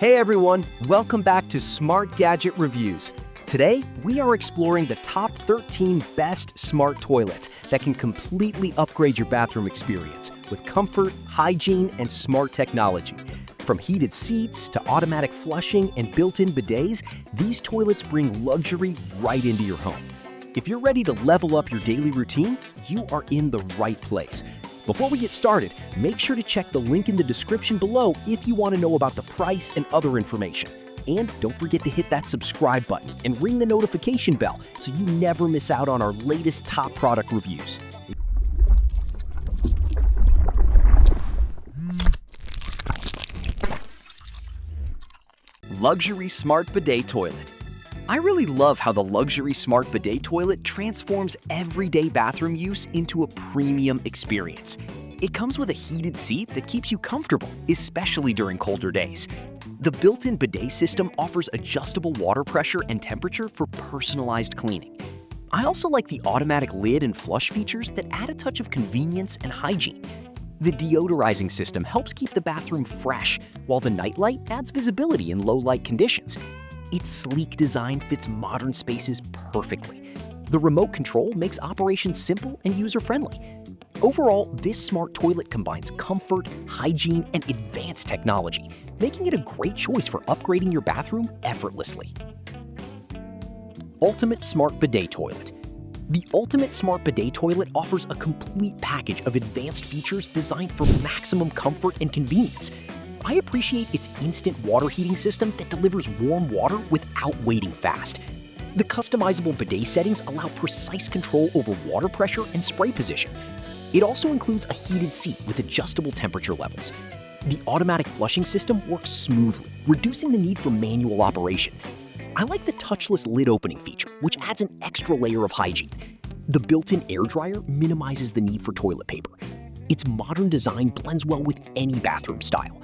Hey everyone, welcome back to Smart Gadget Reviews. Today, we are exploring the top 13 best smart toilets that can completely upgrade your bathroom experience with comfort, hygiene, and smart technology. From heated seats to automatic flushing and built-in bidets, these toilets bring luxury right into your home. If you're ready to level up your daily routine, you are in the right place. Before we get started, make sure to check the link in the description below if you want to know about the price and other information. And don't forget to hit that subscribe button and ring the notification bell so you never miss out on our latest top product reviews. Luxury Smart Bidet Toilet. I really love how the luxury smart bidet toilet transforms everyday bathroom use into a premium experience. It comes with a heated seat that keeps you comfortable, especially during colder days. The built-in bidet system offers adjustable water pressure and temperature for personalized cleaning. I also like the automatic lid and flush features that add a touch of convenience and hygiene. The deodorizing system helps keep the bathroom fresh, while the nightlight adds visibility in low-light conditions. Its sleek design fits modern spaces perfectly. The remote control makes operations simple and user-friendly. Overall, this smart toilet combines comfort, hygiene, and advanced technology, making it a great choice for upgrading your bathroom effortlessly. Ultimate Smart Bidet Toilet. The Ultimate Smart Bidet Toilet offers a complete package of advanced features designed for maximum comfort and convenience. I appreciate its instant water heating system that delivers warm water without waiting fast. The customizable bidet settings allow precise control over water pressure and spray position. It also includes a heated seat with adjustable temperature levels. The automatic flushing system works smoothly, reducing the need for manual operation. I like the touchless lid opening feature, which adds an extra layer of hygiene. The built-in air dryer minimizes the need for toilet paper. Its modern design blends well with any bathroom style.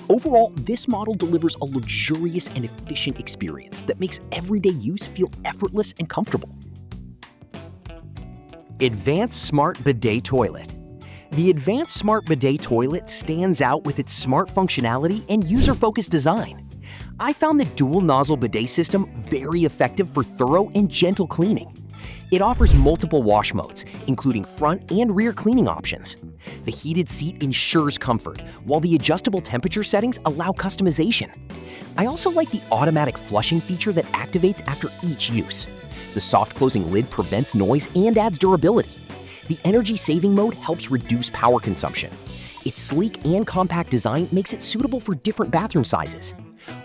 Overall, this model delivers a luxurious and efficient experience that makes everyday use feel effortless and comfortable. Advanced Smart Bidet Toilet. The Advanced Smart Bidet Toilet stands out with its smart functionality and user-focused design. I found the dual-nozzle bidet system very effective for thorough and gentle cleaning. It offers multiple wash modes, including front and rear cleaning options. The heated seat ensures comfort, while the adjustable temperature settings allow customization. I also like the automatic flushing feature that activates after each use. The soft closing lid prevents noise and adds durability. The energy-saving mode helps reduce power consumption. Its sleek and compact design makes it suitable for different bathroom sizes.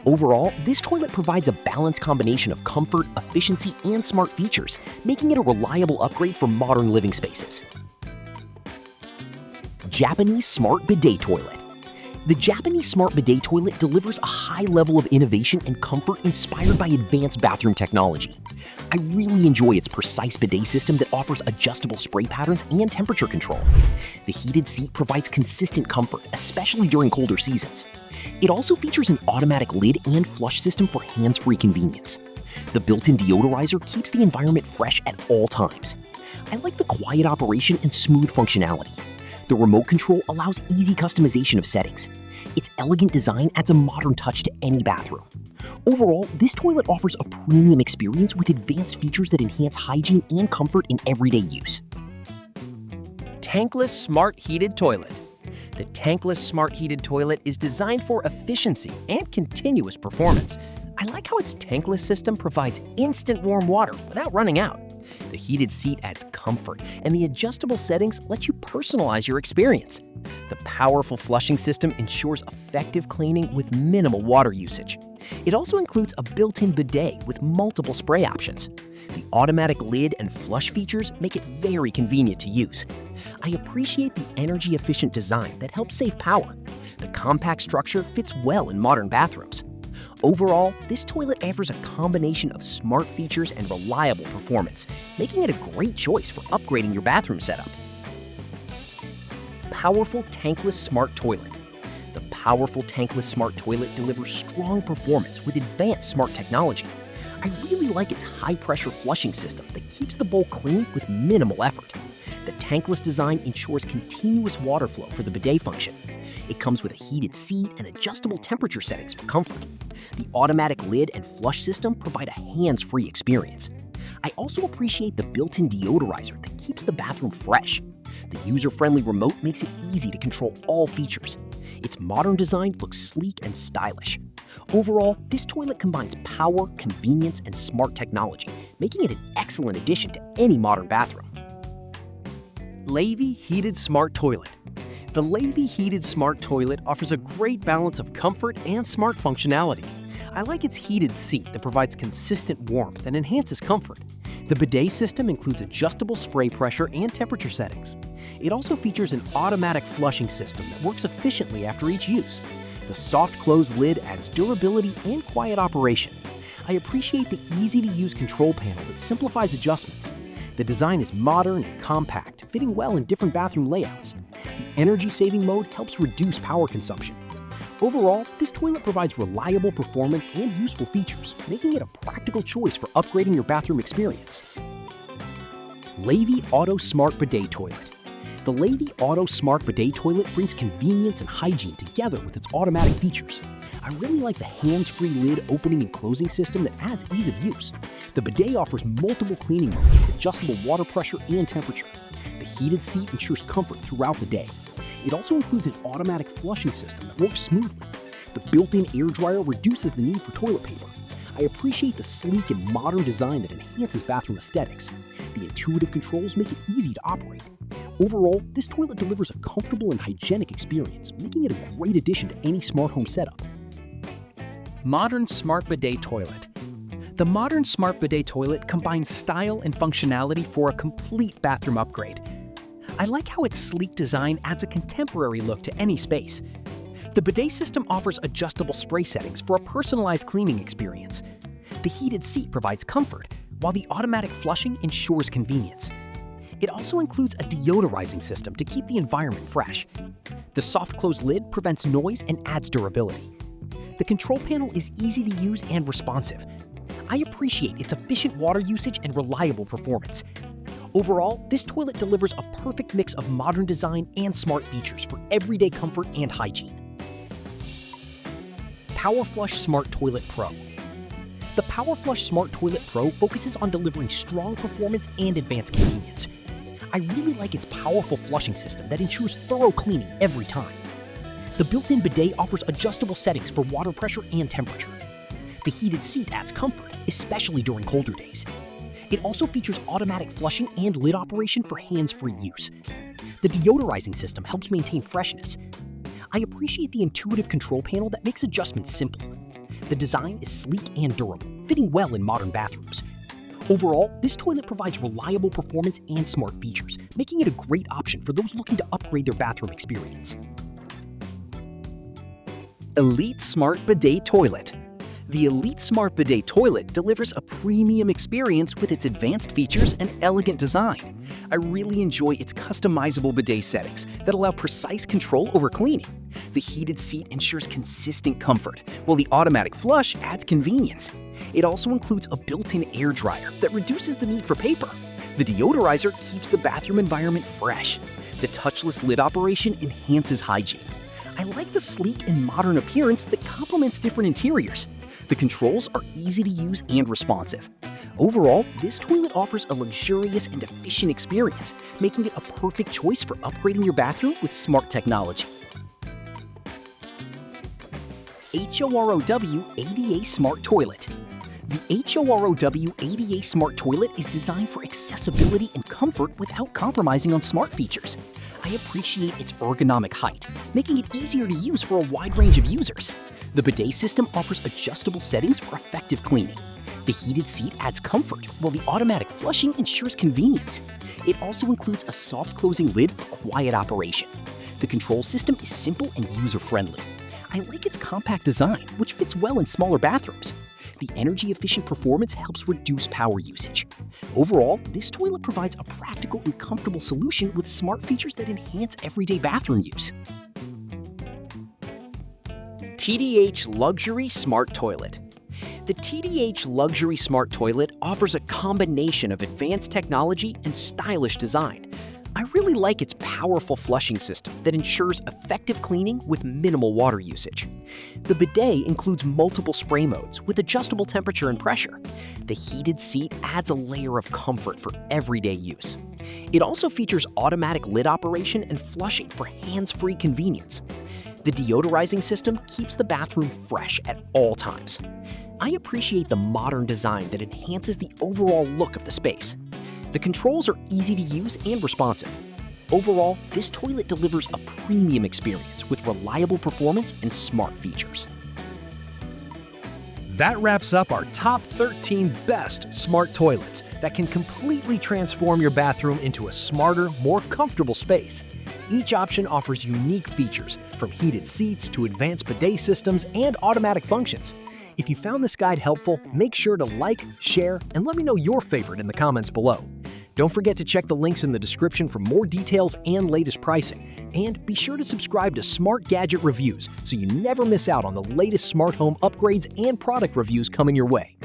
Overall, this toilet provides a balanced combination of comfort, efficiency, and smart features, making it a reliable upgrade for modern living spaces. Japanese Smart Bidet Toilet. The Japanese Smart Bidet Toilet delivers a high level of innovation and comfort inspired by advanced bathroom technology. I really enjoy its precise bidet system that offers adjustable spray patterns and temperature control. The heated seat provides consistent comfort, especially during colder seasons. It also features an automatic lid and flush system for hands-free convenience. The built-in deodorizer keeps the environment fresh at all times. I like the quiet operation and smooth functionality. The remote control allows easy customization of settings. Its elegant design adds a modern touch to any bathroom. Overall, this toilet offers a premium experience with advanced features that enhance hygiene and comfort in everyday use. Tankless Smart Heated Toilet. The Tankless Smart Heated Toilet is designed for efficiency and continuous performance. I like how its tankless system provides instant warm water without running out. The heated seat adds comfort, and the adjustable settings let you personalize your experience. The powerful flushing system ensures effective cleaning with minimal water usage. It also includes a built-in bidet with multiple spray options. The automatic lid and flush features make it very convenient to use. I appreciate the energy-efficient design that helps save power. The compact structure fits well in modern bathrooms. Overall, this toilet offers a combination of smart features and reliable performance, making it a great choice for upgrading your bathroom setup. Powerful Tankless Smart Toilet. The powerful Tankless Smart Toilet delivers strong performance with advanced smart technology. I really like its high-pressure flushing system that keeps the bowl clean with minimal effort. The tankless design ensures continuous water flow for the bidet function. It comes with a heated seat and adjustable temperature settings for comfort. The automatic lid and flush system provide a hands-free experience. I also appreciate the built-in deodorizer that keeps the bathroom fresh. The user-friendly remote makes it easy to control all features. Its modern design looks sleek and stylish. Overall, this toilet combines power, convenience, and smart technology, making it an excellent addition to any modern bathroom. LEIVI Heated Smart Toilet. The LEIVI Heated Smart Toilet offers a great balance of comfort and smart functionality. I like its heated seat that provides consistent warmth and enhances comfort. The bidet system includes adjustable spray pressure and temperature settings. It also features an automatic flushing system that works efficiently after each use. The soft close lid adds durability and quiet operation. I appreciate the easy-to-use control panel that simplifies adjustments. The design is modern and compact, fitting well in different bathroom layouts. The energy-saving mode helps reduce power consumption. Overall, this toilet provides reliable performance and useful features, making it a practical choice for upgrading your bathroom experience. LEIVI Auto Smart Bidet Toilet. The LEIVI Auto Smart Bidet Toilet brings convenience and hygiene together with its automatic features. I really like the hands-free lid opening and closing system that adds ease of use. The bidet offers multiple cleaning modes with adjustable water pressure and temperature. The heated seat ensures comfort throughout the day. It also includes an automatic flushing system that works smoothly. The built-in air dryer reduces the need for toilet paper. I appreciate the sleek and modern design that enhances bathroom aesthetics. The intuitive controls make it easy to operate. Overall, this toilet delivers a comfortable and hygienic experience, making it a great addition to any smart home setup. Modern Smart Bidet Toilet. The modern Smart Bidet Toilet combines style and functionality for a complete bathroom upgrade. I like how its sleek design adds a contemporary look to any space. The bidet system offers adjustable spray settings for a personalized cleaning experience. The heated seat provides comfort, while the automatic flushing ensures convenience. It also includes a deodorizing system to keep the environment fresh. The soft close lid prevents noise and adds durability. The control panel is easy to use and responsive. I appreciate its efficient water usage and reliable performance. Overall, this toilet delivers a perfect mix of modern design and smart features for everyday comfort and hygiene. Power Flush Smart Toilet Pro. The Power Flush Smart Toilet Pro focuses on delivering strong performance and advanced convenience. I really like its powerful flushing system that ensures thorough cleaning every time. The built-in bidet offers adjustable settings for water pressure and temperature. The heated seat adds comfort, especially during colder days. It also features automatic flushing and lid operation for hands-free use. The deodorizing system helps maintain freshness. I appreciate the intuitive control panel that makes adjustments simple. The design is sleek and durable, fitting well in modern bathrooms. Overall, this toilet provides reliable performance and smart features, making it a great option for those looking to upgrade their bathroom experience. Elite Smart Bidet Toilet. The Elite Smart Bidet Toilet delivers a premium experience with its advanced features and elegant design. I really enjoy its customizable bidet settings that allow precise control over cleaning. The heated seat ensures consistent comfort, while the automatic flush adds convenience. It also includes a built-in air dryer that reduces the need for paper. The deodorizer keeps the bathroom environment fresh. The touchless lid operation enhances hygiene. I like the sleek and modern appearance that complements different interiors. The controls are easy to use and responsive. Overall, this toilet offers a luxurious and efficient experience, making it a perfect choice for upgrading your bathroom with smart technology. HOROW ADA Smart Toilet. The HOROW ADA Smart Toilet is designed for accessibility and comfort without compromising on smart features. I appreciate its ergonomic height, making it easier to use for a wide range of users. The bidet system offers adjustable settings for effective cleaning. The heated seat adds comfort, while the automatic flushing ensures convenience. It also includes a soft closing lid for quiet operation. The control system is simple and user-friendly. I like its compact design, which fits well in smaller bathrooms. The energy-efficient performance helps reduce power usage. Overall, this toilet provides a practical and comfortable solution with smart features that enhance everyday bathroom use. TDH Luxury Smart Toilet. The TDH Luxury Smart Toilet offers a combination of advanced technology and stylish design. I really like its powerful flushing system that ensures effective cleaning with minimal water usage. The bidet includes multiple spray modes with adjustable temperature and pressure. The heated seat adds a layer of comfort for everyday use. It also features automatic lid operation and flushing for hands-free convenience. The deodorizing system keeps the bathroom fresh at all times. I appreciate the modern design that enhances the overall look of the space. The controls are easy to use and responsive. Overall, this toilet delivers a premium experience with reliable performance and smart features. That wraps up our top 13 best smart toilets that can completely transform your bathroom into a smarter, more comfortable space. Each option offers unique features, from heated seats to advanced bidet systems and automatic functions. If you found this guide helpful, make sure to like, share, and let me know your favorite in the comments below. Don't forget to check the links in the description for more details and latest pricing. And be sure to subscribe to Smart Gadget Reviews so you never miss out on the latest smart home upgrades and product reviews coming your way.